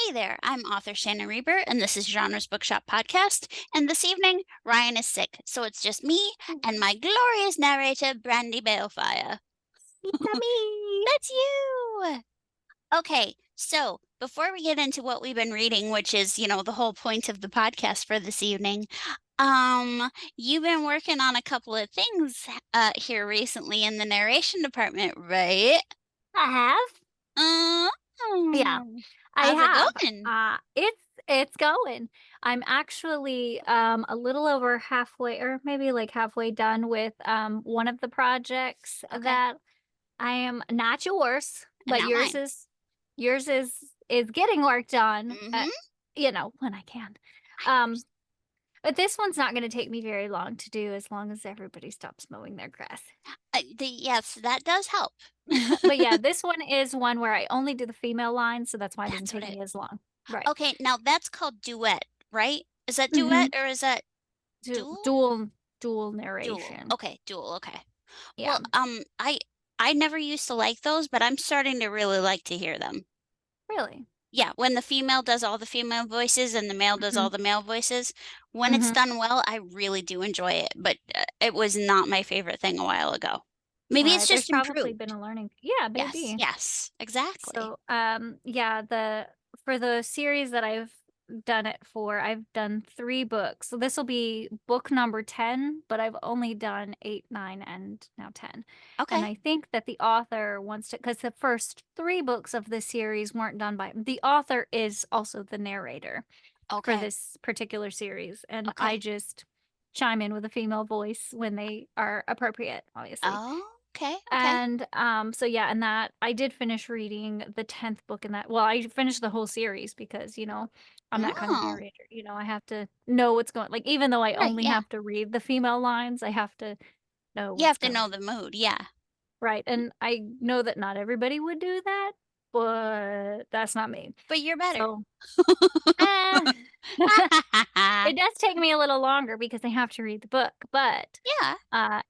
Hey there, I'm author Shannon Reber, and this is Genre's Bookshop Podcast. And this evening, Ryan is sick, so it's just me and my glorious narrator, Brandy Balefire. It's a me. That's you! Okay, so before we get into what we've been reading, which is, the whole point of the podcast for this evening, you've been working on a couple of things here recently in the narration department, right? I have. Yeah, Mm, I how's it have. going? It's going. I'm actually a little over halfway or maybe like halfway done with one of the projects Okay, that I am not yours, and but not mine. yours is getting worked on Mm-hmm. when I can. Um but this one's not going to take me very long to do as long as everybody stops mowing their grass. Yes, that does help. But yeah, this one is one where I only do the female line, so that's why it doesn't That's what take it. me as long. Right. Okay, now that's called duet, right? Is that duet Mhm. or is that Du dual? dual Dual. narration. Okay, dual. Okay. Yeah. Well, I never used to like those, but I'm starting to really like to hear them. Really? Yeah, when the female does all the female voices and the male does all Mhm. the male voices, when it's Mhm. done well, I really do enjoy it. But it was not my favorite thing a while ago. Maybe it's Right. There's just probably improved. been a learning. Yeah, Yes, maybe. yes, exactly. So, yeah, the for the series that I've done it for, I've done 3 books. So this will be book number 10, but I've only done 8, 9, and now 10. And Okay. I think that the author wants to, because the first 3 books of the series weren't done by the author is also the narrator for Okay. this particular series, and I Okay. just chime in with a female voice when they are appropriate, obviously. Oh, okay. Okay. And, so yeah, and that I did finish reading the 10th book in that well, I finished the whole series because, I'm that kind of Oh, narrator, I have to know what's going like, even though I right. only Yeah. have to read the female lines, I have to know You what's have to going know the mood. Yeah. right, and I know that not everybody would do that, but that's not me. But you're better. So, eh, it does take me a little longer because I have to read the book, but, Yeah.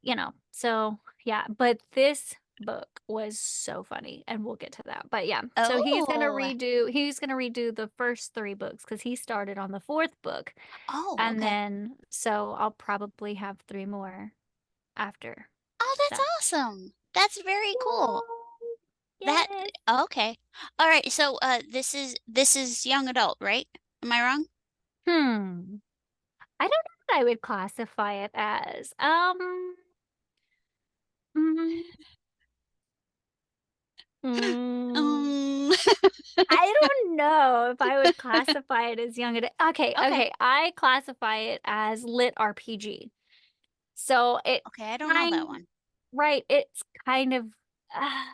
so yeah, but this book was so funny, and we'll get to that, but yeah, so Oh. he's gonna redo the first 3 books because he started on the 4th book, Oh, and okay. then so I'll probably have 3 more after Oh, that's that. awesome. That's very cool. Whoa. That Yes. okay. All right. So, this is young adult, right? Am I wrong? Hmm. I don't know what I would classify it as. Mm, mm. Um. I don't know if I would classify it as young adult. Okay, Okay. okay. I classify it as lit RPG. So it Okay. I don't know that kind one. right, it's kind of uh,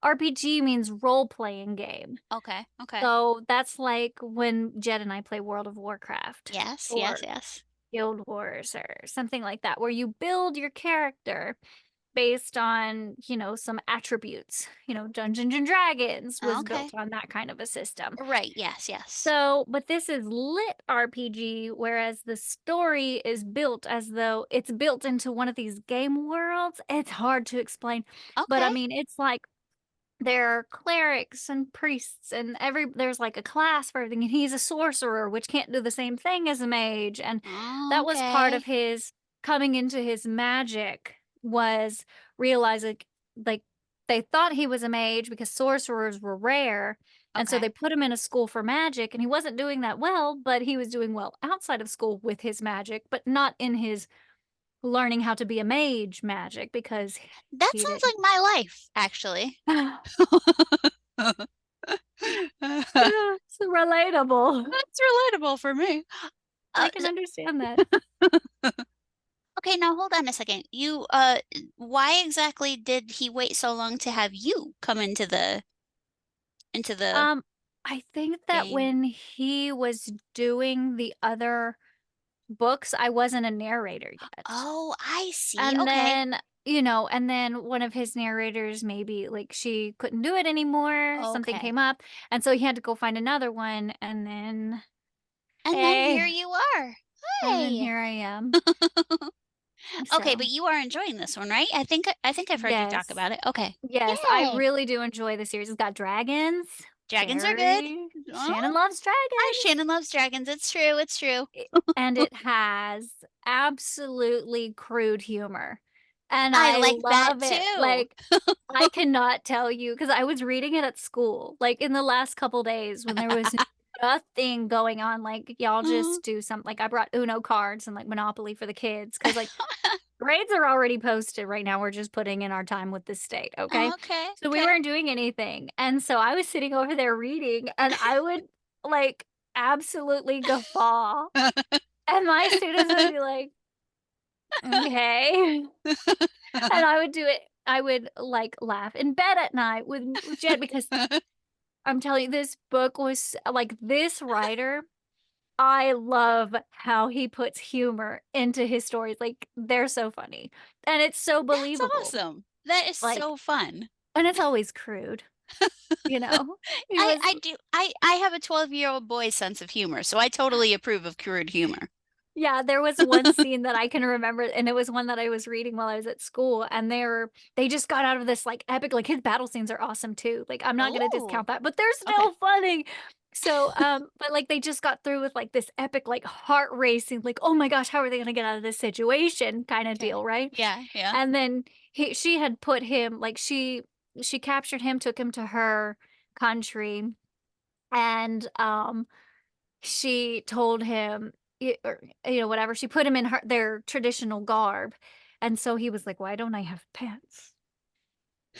RPG means role playing game. Okay. Okay. So that's like when Jed and I play World of Warcraft Yes. Yes. or Yes. Guild Wars or something like that, where you build your character based on, some attributes. Dungeons and Dragons was built Okay. on that kind of a system. Right. Yes. Yes. So, but this is lit RPG, whereas the story is built as though it's built into one of these game worlds. It's hard to explain, but I Okay. mean, it's like there are clerics and priests, and there's like a class for everything, and he's a sorcerer, which can't do the same thing as a mage, and that was part Okay. of his coming into his magic was realizing like they thought he was a mage because sorcerers were rare, and so Okay. they put him in a school for magic, and he wasn't doing that well, but he was doing well outside of school with his magic, but not in his learning how to be a mage magic because That he sounds didn't. like my life, actually. It's relatable. That's relatable for me. I Uh, can s understand that. okay, now hold on a second. Why exactly did he wait so long to have you come into the Um, I think that game? when he was doing the other books, I wasn't a narrator yet. Oh, I see. And Okay. then, and then one of his narrators maybe like she couldn't do it anymore, something Okay. came up, and so he had to go find another one, and then And then here hey, you are. and then Hey. here I am. Okay, but So, you are enjoying this one, right? I think I've heard you talk yes. about it. Okay. Yes, I Yay. really do enjoy the series. It's got dragons. Dragons are good. Very Oh, Shannon loves hi, dragons. Shannon loves dragons. It's true. It's true. And it has absolutely crude humor. And I I like that love it. too. Like, I cannot tell you because I was reading it at school, like in the last couple days when there was nothing going on. Like, y'all Oh, just do something. Like, I brought Uno cards and like Monopoly for the kids because like grades are already posted right now. We're just putting in our time with the state. Okay. okay. So we Okay. weren't doing anything. And so I was sitting over there reading and I would like absolutely guffaw. And my students would be like, okay. And I would do it. I would like laugh in bed at night with Jed because I'm telling you, this book was like this writer. I love how he puts humor into his stories. Like they're so funny and it's so That's believable. awesome. That is Like, so fun. and it's always crude, you know? He was I do. I have a 12-year-old boy's sense of humor, so I totally approve of crude humor. Yeah, there was one scene that I can remember, and it was one that I was reading while I was at school, and they just got out of this like epic like his battle scenes are awesome too. Like I'm not gonna Oh, discount that, but they're okay. still funny. So, but like they just got through with like this epic, like heart racing, like, oh my gosh, how are they gonna get out of this situation kind of Okay. deal, right? Yeah, yeah. And then she had put him like she captured him, took him to her country, and she told him or, whatever, she put him in their traditional garb, and so he was like, "Why don't I have pants?"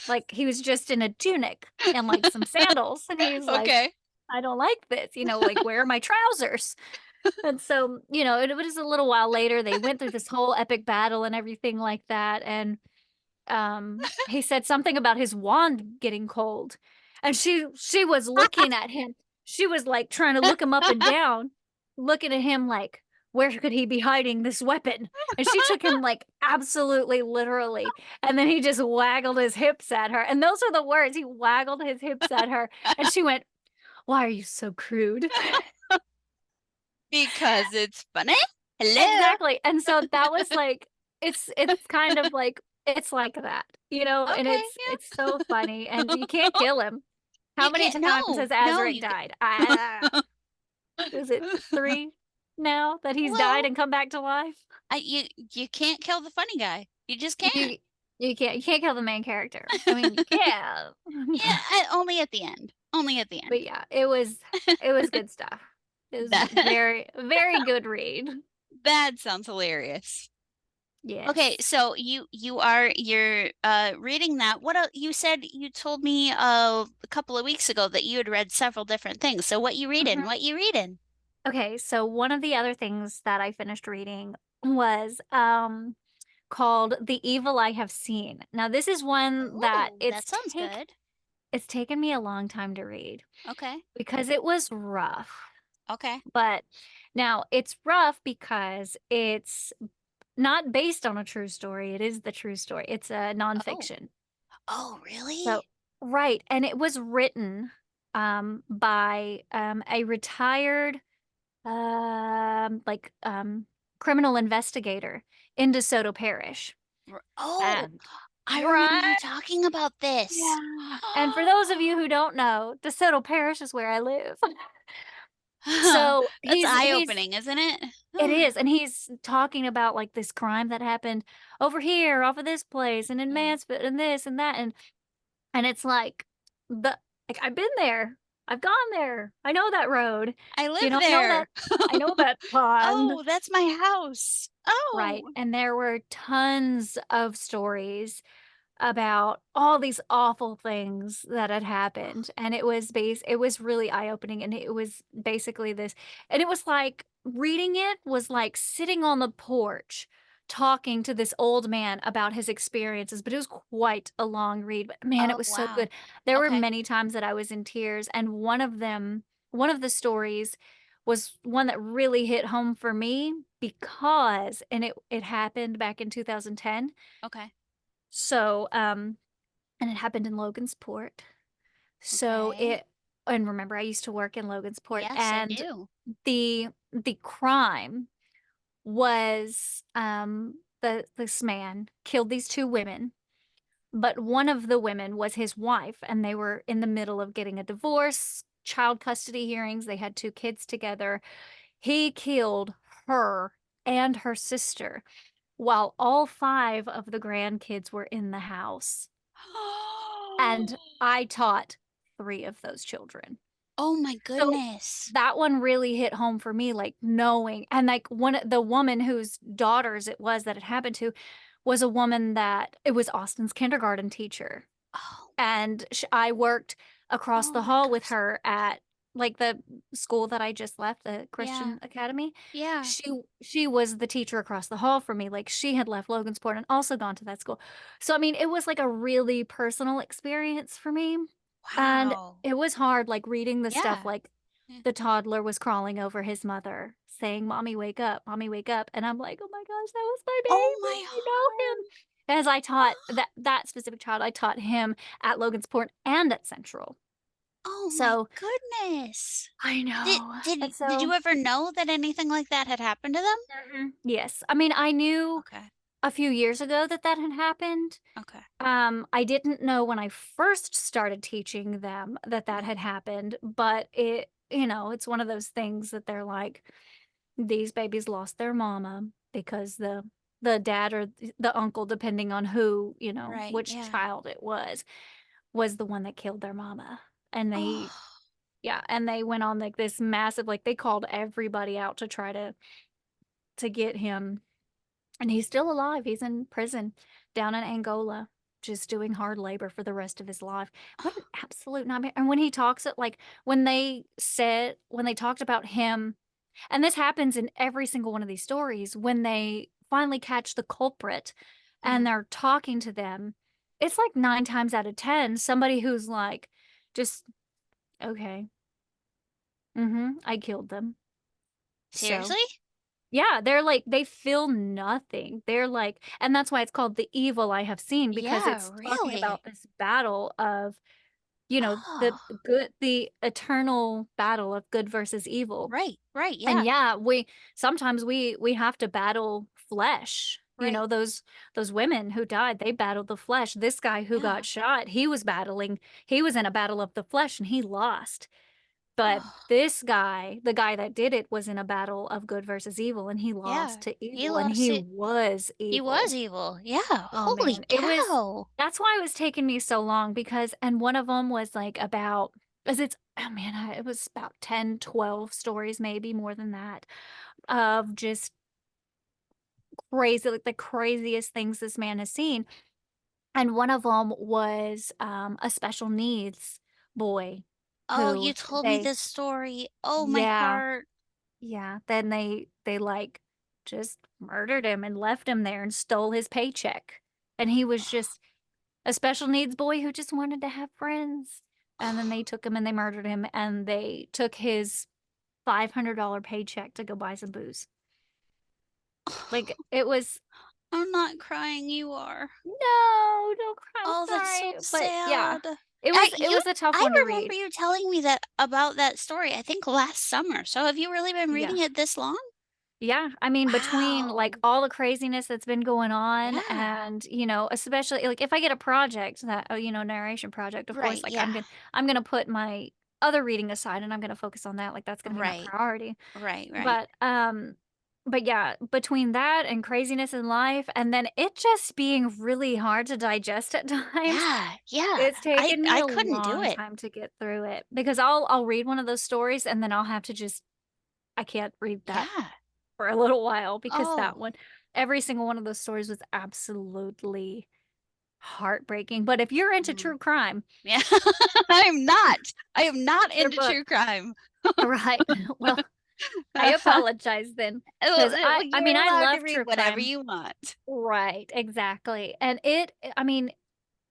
Like, he was just in a tunic and, like, some sandals, and he's like, Okay. "I don't like this," like, "Where are my trousers?" And so, it was a little while later, they went through this whole epic battle and everything like that, and he said something about his wand getting cold, and she was looking at him. She was, like, trying to look him up and down, looking at him like, "Where could he be hiding this weapon?" And she took him, like, absolutely literally, and then he just waggled his hips at her, and those were the words, he waggled his hips at her, and she went, "Why are you so crude?" Because it's funny. Hello. Exactly, and so that was, like it's kind of like it's like that, and Okay, it's yeah. so funny, and you can't kill him. How You many can't. times No, has no, Azric you can. died? Is it 3 now that he's died Well, and come back to life? you can't kill the funny guy. You just can't. You you can't kill the main character. I mean, you can. Yeah, only at the end. Only at the But end. yeah, it was good stuff. It was That very, very good read. that sounds hilarious. Okay, Yes. so you're reading that. What else? You said you told me a couple of weeks ago that you had read several different things. So what you reading? Mhm. What you reading? Okay, so one of the other things that I finished reading was, called The Evil I Have Seen. Now, this is one that Oh, that sounds good. it's taken me a long time to read Okay. because it was rough. Okay. But now it's rough because it's not based on a true story. It is the true story. It's a Oh. nonfiction. Oh, So, really? right. And it was written by a retired like criminal investigator in DeSoto Parish. Oh, And I remember you right. talking about this. Yeah. And for those of you who don't know, DeSoto Parish is where I live. So That's he's eye-opening, isn't it? it is, and he's talking about like this crime that happened over here, off of this place, and in Yeah. Mansfield, and this and that, and it's the like I've been there, I've gone there, I know that road, I live I know that, there. I know that pond, Oh, that's my house. right? Oh. And there were tons of stories about all these awful things that had happened, and it was really eye-opening, and it was basically this and it was like reading it was like sitting on the porch talking to this old man about his experiences, but it was quite a long read, but man, it Oh, was so wow. good. There were Okay. many times that I was in tears, and one of the stories was one that really hit home for me because it happened back in 2010. Okay. So, and it happened in Logansport. So Okay. it and remember I used to work in Logansport Yes, I and do. the crime was this man killed these 2 women, but one of the women was his wife, and they were in the middle of getting a divorce, child custody hearings. They had two kids together. He killed her and her sister while all five of the grandkids were in the house. And I taught three of those children. Oh my So goodness. that one really hit home for me, like knowing, and like the woman whose daughters it was that it happened to was a woman that it was Austin's kindergarten teacher. Oh, And I worked across oh the my hall with gosh. her at like the school that I just left, the Yeah. Christian Academy. Yeah. She was the teacher across the hall from me. Like she had left Logansport and also gone to that school. So I mean, it was like a really personal experience for me. And Wow. it was hard like reading the stuff Yeah. like Yeah. the toddler was crawling over his mother saying, "Mommy, wake up. Mommy, wake up." And I'm like, "Oh my gosh, that was my Oh baby. my I know him." heart. As I taught that specific child, I taught him at Logansport and at Central. Oh my So goodness. I Did know. did And did so you ever know that anything like that had happened to them? yes. I mean, I knew Okay. a few years ago that that had happened. Okay. I didn't know when I first started teaching them that that Yeah. had happened, but it's one of those things that they're like, these babies lost their mama because the dad or the uncle, depending on who, Right. which Yeah. child it was the one that killed their mama. And they, Oh. yeah, and they went on like this massive, like they called everybody out to try to get him. And he's still alive. He's in prison down in Angola, just doing hard labor for the rest of his life. What an absolute nightmare. And when he talks it like when they talked about him, and this happens in every single one of these stories, when they finally catch the culprit Yeah. and they're talking to them, it's like 9 times out of 10, somebody who's like, just okay, I killed them. So Seriously? yeah, they're like they feel nothing. They're like, and that's why it's called The Evil I Have Seen, because Yeah, it's talking really? about this battle of, Oh. the eternal battle of good versus evil. Right. Right. And Yeah. yeah, we sometimes we have to battle flesh. Right. Those women who died, they battled the flesh. This guy who Yeah. got shot, he was in a battle of the flesh and he lost. But Oh. this guy, the guy that did it, was in a battle of good versus evil, and he lost Yeah. to He evil, and lost he it. was He was evil. evil. Yeah. Oh Holy man, cow. that's why it was taking me so long because, and one of them was like about, because oh man, it was about 10, 12 stories, maybe more than that, of just crazy, like the craziest things this man has seen. And one of them was a special needs boy Oh, who you told me they, this story. Oh, my yeah. heart. Yeah, then they like just murdered him and left him there and stole his paycheck. And he was just a special needs boy who just wanted to have friends. And then they took him and they murdered him and they took his $500 paycheck to go buy some booze. Like it was, I'm not crying, you are. no, don't cry, I'm Oh, that's so sorry. But yeah, sad. it I was it you was a tough I one to remember read. you telling me that about that story, I think last summer. So have you really been Yeah. reading it this long? Yeah, I mean, between, like, Wow. all the craziness that's been going on Yeah. and, especially, like, if I get a project that narration project, of course, Right, like, yeah. I'm gonna put my other reading aside, and I'm gonna focus on that, like, that's gonna be my Right. priority. Right, right. But, yeah, between that and craziness in life, and then it just being really hard to digest at times, Yeah, yeah. it's I taken me I a couldn't do long it. time to get through it, because I'll read one of those stories, and then I'll have to just I can't read that Yeah. for a little while because that Oh. one every single one of those stories was absolutely heartbreaking, but if you're into Mm. true crime, Yeah. I am not. I am not your into book. true crime. Right. Well, I apologize then, Well, 'cause I you're mean, I allowed to love read true whatever crime. you want. Right, exactly, and I mean,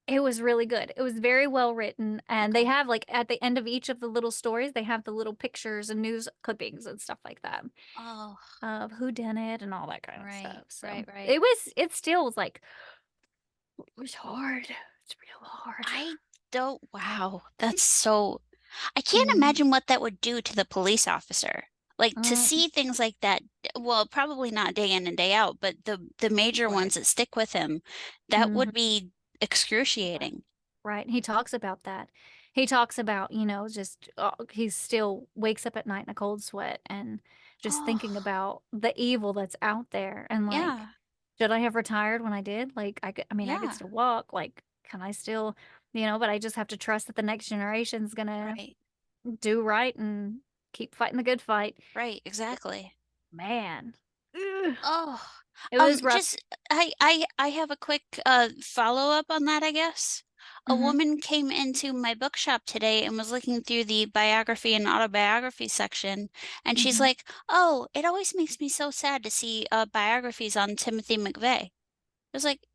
it was really good. It was very well written, and they Okay. have, like, at the end of each of the little stories, they have the little pictures and news clippings and stuff like that Oh, of who done it and all that kind of right, stuff, so right, right. it still was like it was hard. It's real hard. I don't wow, that's so I can't Mhm. imagine what that would do to the police officer. Like, to Mm, see things like that well, probably not day in and day out, but the major right. ones that stick with him, that would Mhm. be excruciating. Right. He talks about that. He talks about, just he still wakes up at night in a cold sweat and just Oh, thinking about the evil that's out there and like, yeah, should I have retired when I did? Like I could yeah, still walk. Like, can I still, but I just have to trust that the next generation's gonna right, do right and keep fighting the good fight. right, exactly. Man. Ugh. Oh, It was rough. just I have a quick follow-up on that, I guess. A Hmm. woman came into my bookshop today and was looking through the biography and autobiography section, and she's Hmm. like, "Oh, it always makes me so sad to see biographies on Timothy McVeigh." I was like,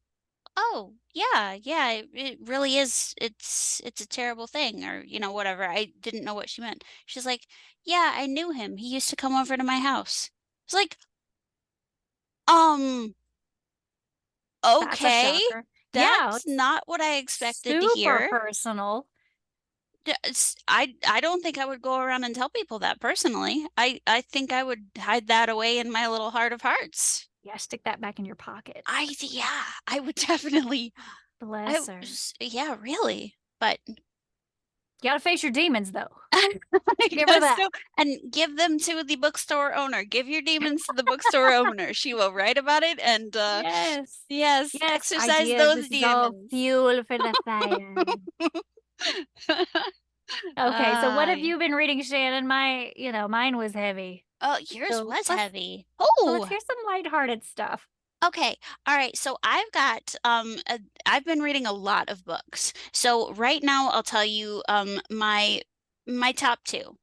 "Oh, yeah, yeah, it really is. It's a terrible thing, or whatever." I didn't know what she meant. She's like, "Yeah, I knew him. He used to come over to my house." It's like, um. That's a Okay, shocker. Yeah, that's it's not what I expected to super hear. personal. I don't think I would go around and tell people that personally. I think I would hide that away in my little heart of hearts. Yeah, stick that back in your pocket. Yeah, I would definitely. Bless her. Yeah, really. But You gotta face your demons, though. I Give her guess that. so. And give them to the bookstore owner. Give your demons to the bookstore owner. She will write about it and Yes. yes, Yes, exercise ideas. those This is all demons. fuel for the fire. Okay, so what have Ay. you been reading, Shannon? Mine was heavy. Oh, yours So was let's heavy. so let's Oh, hear some lighthearted stuff. okay. All right. So I've been reading a lot of books. So right now I'll tell you my top two.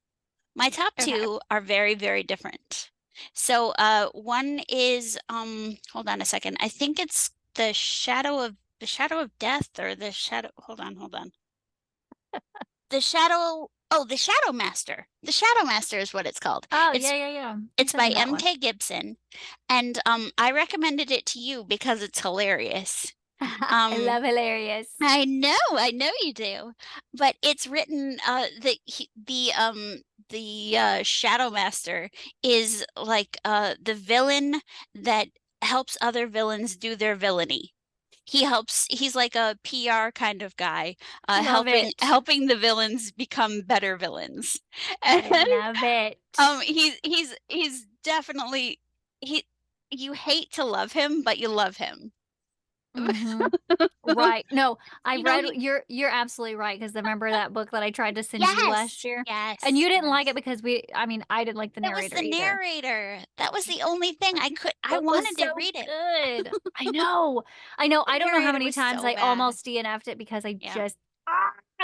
My top Okay. two are very, very different. So one is hold on a second. I think it's the Shadow of Death, or the Shadow, hold on. The Shadow Master. The Shadow Master is what it's called. Oh, It's yeah, yeah, yeah. You It's sent by me that one. M.K. Gibson, and I recommended it to you because it's hilarious. I Um, love hilarious. I know you do, but it's written the Shadow Master is like the villain that helps other villains do their villainy. He's like a PR kind of guy, Love it. helping the villains become better villains. I And love it. he's definitely he you hate to love him, but you love him. Hmm. Right. No, I You know read he you're absolutely right because remember that book that I tried to send you last Yes, year? And yes, you didn't like it yes. because I didn't like the It was narrator the either. narrator. That was the only thing I Book was wanted to so read it. good. I know. I know. The I don't know how narrator many was times so I bad. almost DNF'd it because I Yeah. just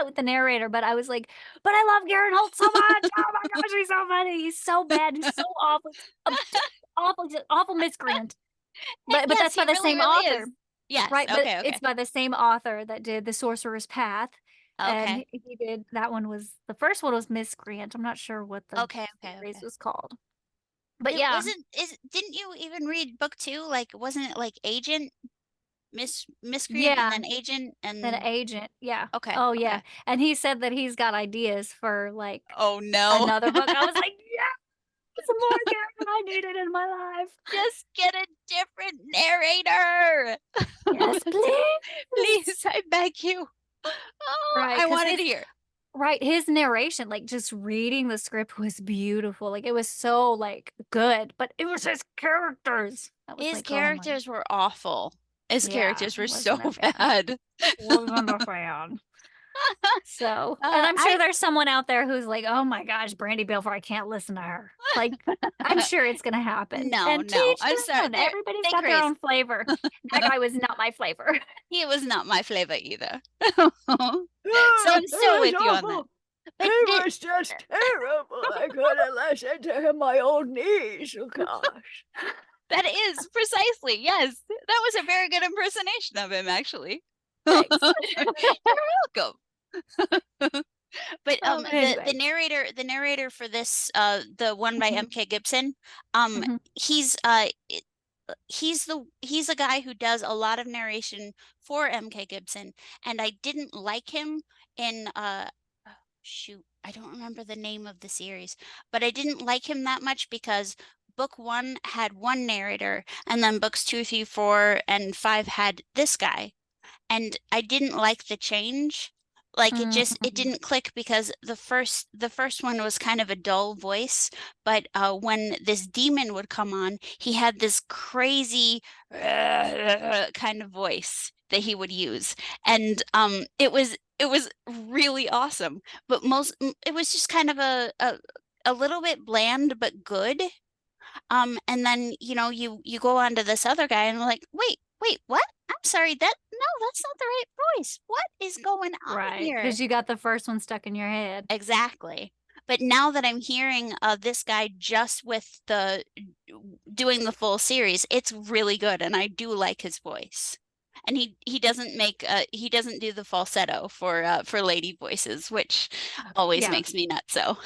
with the narrator, but I was like, but I love Garen Holt so much. Oh my gosh, he's so funny. He's so bad. He's so awful. Just awful, just awful miscreant. But Yes, that's by he the really, same really author. is. Yes. Right, but Okay, it's okay. by the same author that did The Sorcerer's Path. And Okay. he did that one was the first one was Miss Grant. I'm not sure what the Okay, okay, series okay. was called. But It yeah, wasn't is didn't you even read book two? Like, wasn't it like Agent, Miscreant, and yeah, then Agent, an and agent. Yeah. okay, Oh yeah. okay. And he said that he's got ideas for like Oh no. another book. I was like, yeah, some more character I needed in my life. Just get a different narrator. Yes, please. Please, I beg you. Oh, Right, I because wanted to hear. his narration, like just reading the script was beautiful. Like it was so like good, but it was his characters. I was His like, oh my, characters were awful. His yeah, characters were so wasn't a fan. bad. Wasn't a fan. So, and I'm sure I there's someone out there who's like, oh my gosh, Brandy Belfer, I can't listen to her. Like, I'm sure it's gonna happen. no, And to no. each I'm their sorry. own. Everybody's They got their crazy. own flavor. That guy was not my flavor. He was not my flavor either. So Ah, I'm he still was with you on that. awful. He But was just terrible. I couldn't listen to him my own knees. Oh gosh. that is precisely, yes. That was a very good impersonation of him, actually. You're Thanks. welcome. But But the anyway. narrator for this the one by Mhm, M.K. Gibson, um mhm. he's he's a guy who does a lot of narration for M.K. Gibson, and I didn't like him in oh, shoot, I don't remember the name of the series, but I didn't like him that much because book one had one narrator, and then books two, three, four, and five had this guy. and I didn't like the change. Like it Mm. didn't click because the first one was kind of a dull voice, but when this demon would come on, he had this crazy kind of voice that he would use, and it was really awesome. But it was just kind of a little bit bland but good. And then, you go on to this other guy and like, wait, what? I'm sorry, no, that's not the right voice. What is going on Right, here? because you got the first one stuck in your head. Exactly. But now that I'm hearing this guy just with the doing the full series, it's really good, and I do like his voice. And he doesn't do the falsetto for lady voices, which always Yeah. makes me nuts. So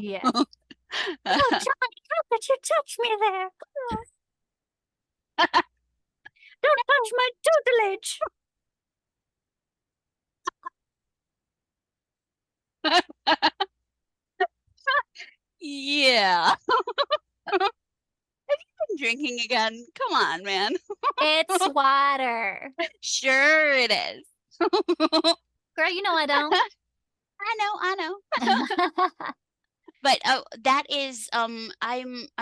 Yes. Oh, Johnny, how could you touch me there? Oh, don't touch my tutelage. yeah. I'm drinking again. Come on, man. It's water. Sure it is. Girl, you know I don't. I know. But that is I'm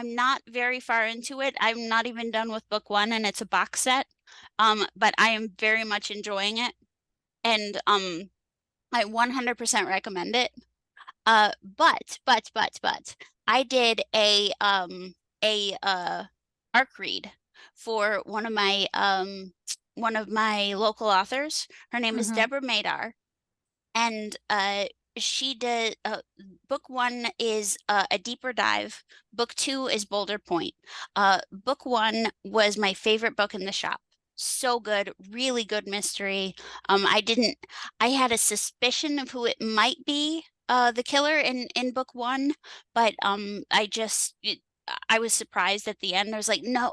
not very far into it. I'm not even done with book one, and it's a box set. But I am very much enjoying it, and I 100% recommend it. But I did a arc read for one of my local authors. Her name is Hmm. Deborah Madar, and she did book one is a deeper dive. Book two is Boulder Point. Book one was my favorite book in the shop. So good, really good mystery. I had a suspicion of who it might be, the killer in book one, but I was surprised at the end. I was like, no,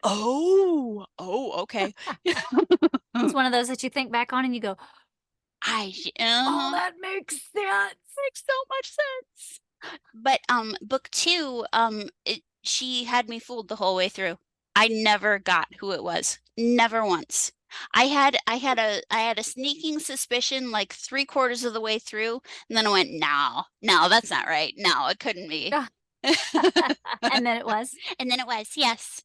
okay. It's one of those that you think back on and you go, I, oh, uh-huh. that makes sense. Makes so much sense. But book two, she had me fooled the whole way through. I never got who it was. Never once. I had a sneaking suspicion like three-quarters of the way through, and then I went, no, no, that's not right. No, it couldn't be. And then it was. And then it was, yes.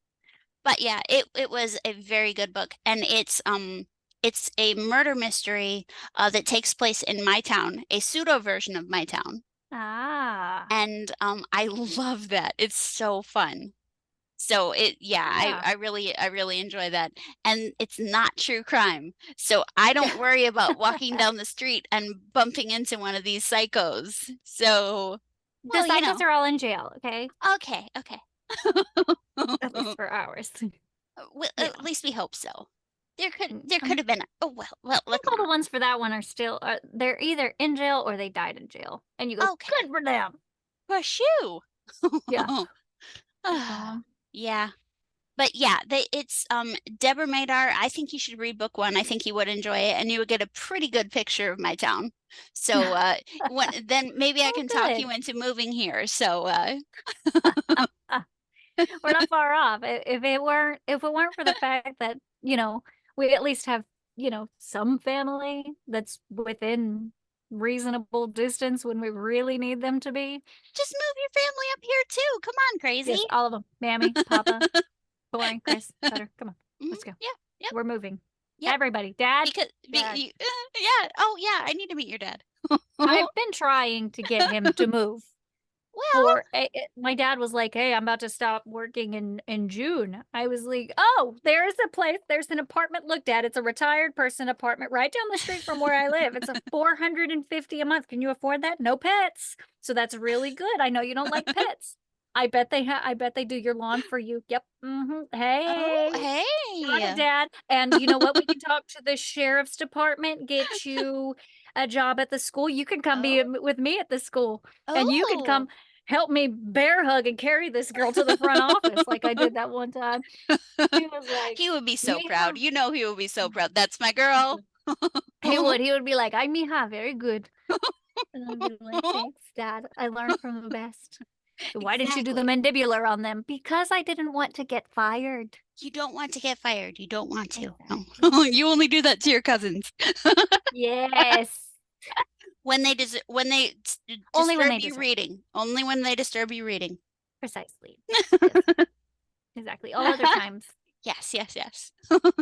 But yeah, it was a very good book, and it's a murder mystery that takes place in my town, a pseudo version of my town. Ah, And I love that. It's so fun. So yeah, I, yeah. I really I really enjoy that. And it's not true crime. So I don't worry about walking down the street and bumping into one of these psychos. So, The well, psychos are all in jail, okay? okay. At least for hours. Well, Yeah. at least we hope so. There could Mm, there could have been well, I think look all the now. ones for that one are still, they're either in jail or they died in jail. And you go, Okay. good for them. For shoe. Yeah. Um, Yeah. But yeah, it's Deborah Madar. I think you should read book one. I think you would enjoy it, and you would get a pretty good picture of my town. So then maybe I oh, can talk you good. into moving here. So We're not far off. If it weren't for the fact that, we at least have, some family that's within reasonable distance when we really need them to be. just move your family up here too. Come on, crazy. Yes, all of them. Mammy, Papa, Tori, Chris, Cutter. Come on. Mhm. Let's go. Yeah, yep, We're moving. yep. Everybody. Dad. Because Dad. yeah. Oh yeah, I need to meet your dad. I've been trying to get him to move. Well, My dad was like, "Hey, I'm about to stop working in June." I was like, "Oh, there's a place. There's an apartment. Look, Dad, it's a retired person apartment right down the street from where I live. It's a 450 a month. Can you afford that? No pets. So that's really good. I know you don't like pets. I bet they do your lawn for you. Yep. oh, Hey, got it, hey. Dad. And you know what? We can talk to the sheriff's department, get you a job at the school. You can come Oh, be with me at the school, and you can oh. come help me bear hug and carry this girl to the front office like I did that one time. He was like, He would be so Mija. proud. You know he would be so proud. That's my girl. He would. He would be like, I Mija, very good. And I'd be like, thanks, Dad. I learned from the best. Why didn't you do the Exactly. mandibular on them? Because I didn't want to get fired. You don't want to get fired. You don't want to. No. Exactly. You only do that to your cousins. Yes. When they Only when disturb they you deserve. reading. Only when they disturb you reading. Precisely. Yes. Exactly. All other times, Yes, yes, yes.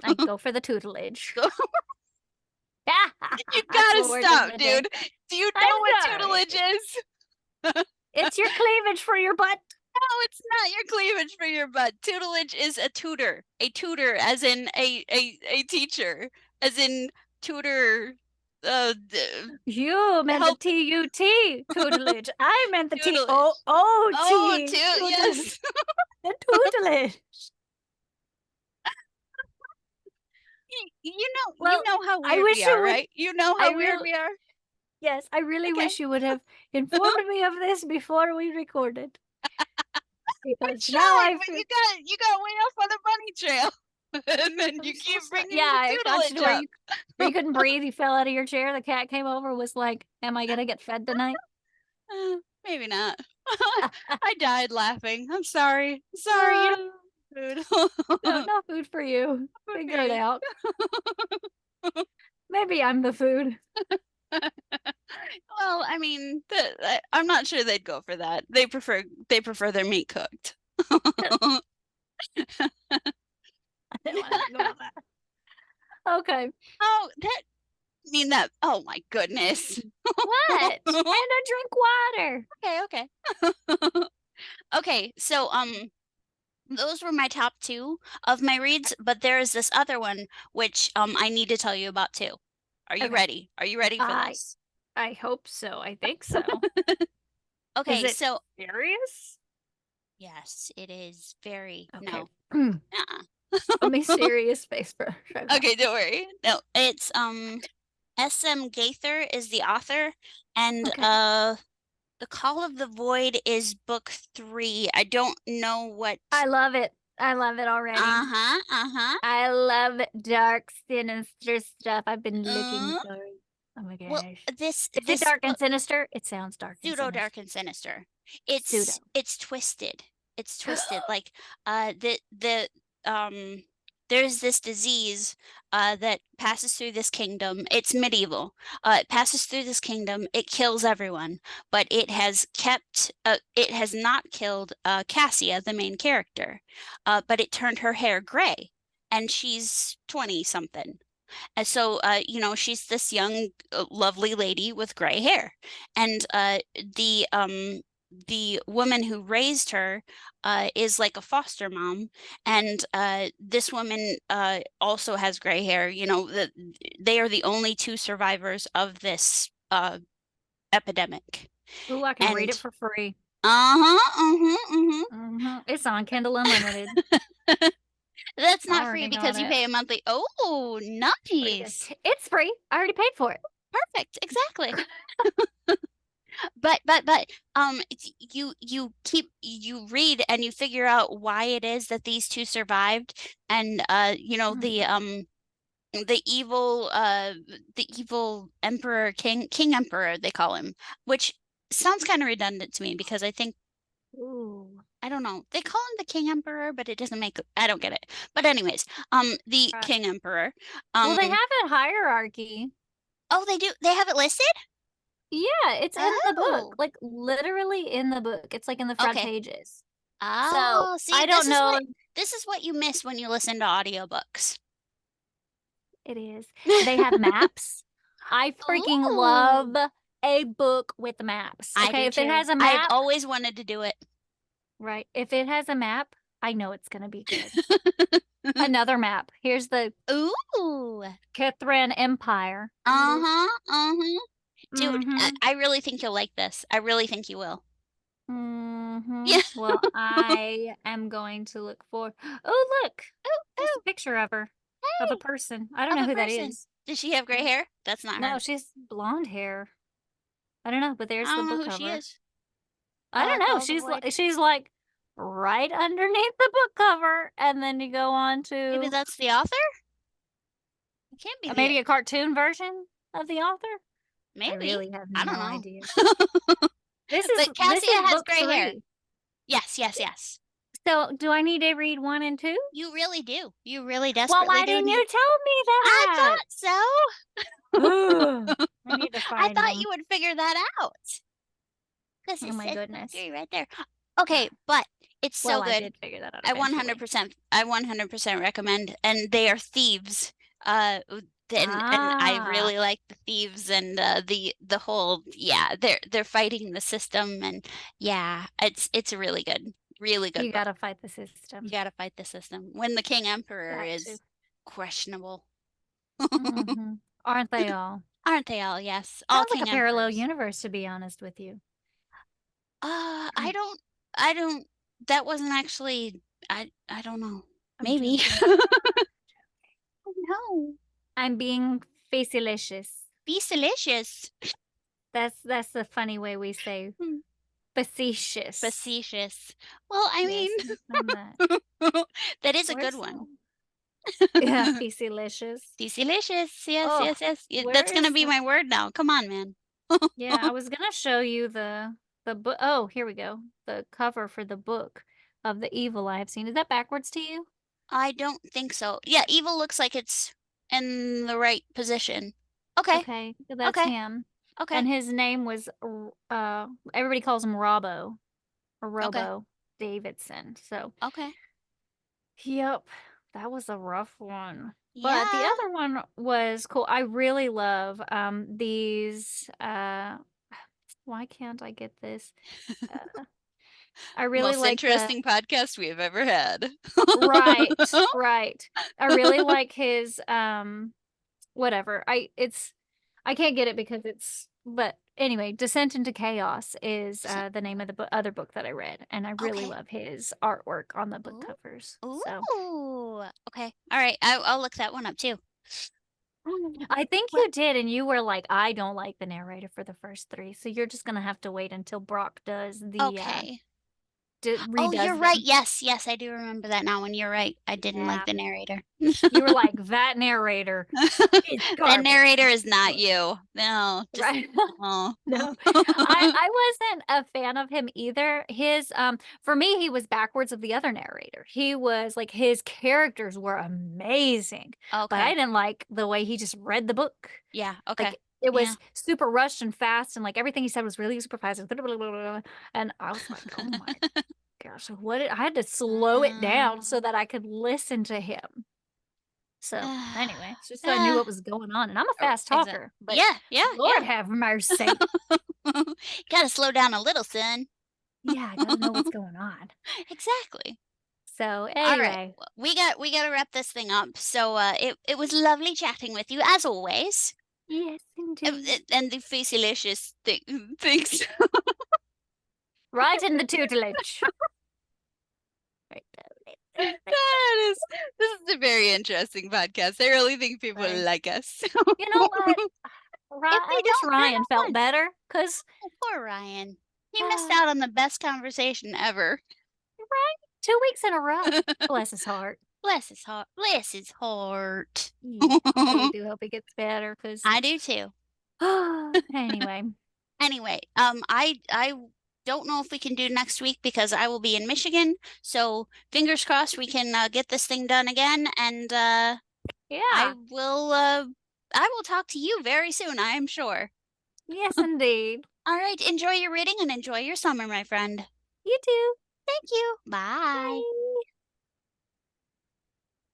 I go for the tutelage. Go- You That's gotta the word of stop, the day. dude. Do you I'm know what sorry. tutelage is? No, It's your cleavage for your butt. it's not your cleavage for your butt. Tutelage is a tutor. A tutor, as in a teacher, as in tutor. You meant the Help T-U-T, tutelage. I meant the tutelage. Oh, T-O-O-T, tutelage. yes. The tutelage. You Well, know how I weird we wish you are, would. right? You know I how weird real we are. Yes, I really Okay. wish you would have informed me of this before we recorded. I Because now tried, I but feel you got way off on the bunny trail. And then I'm you so keep sorry. bringing the Yeah, it got you to tutelage up. where you couldn't breathe, you fell out of your chair, the cat came over, was like, "Am I gonna get fed tonight?" Maybe not. I died laughing. I'm sorry. Sorry, you No, don't no, food. no food for you. Food for Figure it you. out. Maybe I'm the food. Well, I mean, I'm not sure they'd go for that. They prefer their meat cooked. I didn't want to think about that. Okay. Oh, that mean that. Oh my goodness. What? And a drink water. Okay, okay. Okay, so those were my top two of my reads, but there is this other one which I need to tell you about too. Are you Okay. ready? Are you ready for I this? I hope so. I think so. Is Okay, it so serious? yes, it is very Okay. no. Uh-uh. Put me serious face brush. Okay. Okay, don't worry. No, it's S.M. Gaither is the author, and Okay. The Call of the Void is book 3. I don't know what. I love it. I love it already. Uh-huh, uh-huh. I love dark, sinister stuff. I've been looking Uh, for it. Oh my well, gosh. this Is it this dark and book sinister? It sounds dark and pseudo sinister. dark and sinister. Pseudo. It's twisted. It's twisted. Like the there's this disease that passes through this kingdom. It's medieval. It passes through this kingdom. It kills everyone, but it has not killed Cassia, the main character. But it turned her hair gray, and she's 20 something. And so, she's this young, lovely lady with gray hair, and the woman who raised her is like a foster mom, and this woman also has gray hair. They are the only two survivors of this epidemic, Ooh, I can read it and for free. It's on Kindle Unlimited. That's I not free already got because you it. pay a monthly. Oh, But it is. nice. It's free. I already paid for it. Perfect. Exactly. But you read and you figure out why it is that these two survived, and the evil emperor, king emperor they call him, which sounds kind of redundant to me because I think Ooh. I don't know, they call him the king emperor, but it doesn't make I don't get it. But anyways, the Right. king emperor, Well, um they have a hierarchy. oh, they have it listed. Yeah, it's in the book. Oh, Like literally in the book. It's like in the front okay. pages. So Oh, see, I don't know. this is what you miss when you listen to audiobooks. It is. They have maps. I freaking Ooh, love a book with maps. I Okay, do if it too. has a I've map, always wanted to do it. right? If it has a map, I know it's gonna be good. Another map. Here's the Ooh. Kithran Empire. Ooh. Uh-huh. Uh-huh. Dude, Mm-hmm. I really think you'll like this. I really think you will. Mm-hmm. Yeah. Well, I am going to look for. Oh, look! Oh, There's a oh, picture of her, of a hey, person. I don't of know a who that person. is. Does she have gray hair? That's not No, her. she's blonde hair. I don't know, but I there's the don't know book who she cover. is. I don't know. Call the void. She's like right underneath the book cover, and then you go on Maybe to that's the author? It can't be the maybe a cartoon version of the author. I maybe. really have I don't no idea. know. This But is Cassia has book gray hair. 3. Yes, yes, yes. So do I need to read 1 and 2? You really do. You really Well, desperately why do didn't need. you tell me I that? thought so. Ugh, I need to I find thought them. you would figure that out. Because Oh it my says book goodness. 3 right there. Okay, but it's so Well, I good. did figure that out I eventually. 100% I 100% recommend, and they are thieves. And I Ah, really like the thieves and the whole, yeah, they're fighting the system, and yeah, it's a really good, really good you book. gotta fight the You system. got to fight the system when the king emperor Got to. is questionable. Mhm. Aren't they all? Aren't they all? Yes, all Sounds like a king parallel emperors. universe, to be honest with you. I don't, I don't. That wasn't actually. I don't know. I'm Maybe. joking. No. I'm being facetious. Be delicious. That's the funny way we say facetious. Facetious. Well, I Yes, mean, I'm that. that is a good Where's one. yeah, facetious. Be delicious. Yes, Oh, yes, yes. where That's gonna is be the my word now. Come on, man. yeah, I was gonna show you the book. Oh, here we go. The cover for the book of the evil I have seen. Is that backwards to you? I don't think so. Yeah, evil looks like it's in the right position. Okay, Okay, so that's okay, him. okay, And his name was everybody calls him Robbo or okay, Robo Davidson. So, okay. yep, that was a rough one. But the Yeah. other one was cool. I really love these why can't I get this? Uh, I really Most like the interesting podcast we have ever had. right, right. I really like his whatever. I can't get it because it's but anyway, Descent into Chaos is the name of the other book that I read, and I really Okay. love his artwork on the book Ooh. covers. So Ooh. Okay. All right. I'll look that one up too. I think What? you did, and you were like, I don't like the narrator for the first three, so you're just gonna have to wait until Brock does the Okay. Oh, you're redoes right. them. Yes, yes, I do remember that now. When you're right, I didn't like Yeah. the narrator. You were like, that narrator is That garbage. narrator is not you. No, just Right. oh. No. I wasn't a fan of him either. His for me he was backwards of the other narrator. He was like his characters were amazing, but I Okay. didn't like the way he just read the book. Yeah. Okay. Like it Yeah. was super rushed and fast and like everything he said was really super fast and I was like, "Oh my gosh, I had to slow it down so that I could listen to him." So, anyway, it's just so I knew uh, what was going on, and I'm a fast exactly. talker, but Yeah. Yeah. Lord have mercy. Yeah. Gotta slow down a little, son. Yeah, I gotta know what's going on. Exactly. So, All right. anyway, Well, we got to wrap this thing up. So it was lovely chatting with you as always. yes, indeed. And the facetious things. Right in the tutelage. Right. That is this is a very interesting podcast. I really think people Right. like us. You know what? If I they wish don't, then Ryan oh felt well. better, 'cause Oh, poor Ryan. He missed right, out on the best conversation ever. 2 weeks in a row. Bless his heart. Bless his heart. Bless his heart. Yeah, I really do hope he gets better, 'cause I do too. anyway. Anyway, I don't know if we can do next week because I will be in Michigan. So fingers crossed we can get this thing done again, and I Yeah. will talk to you very soon, I am sure. Yes, indeed. All right, enjoy your reading and enjoy your summer, my friend. You too. Thank you. Bye. Bye.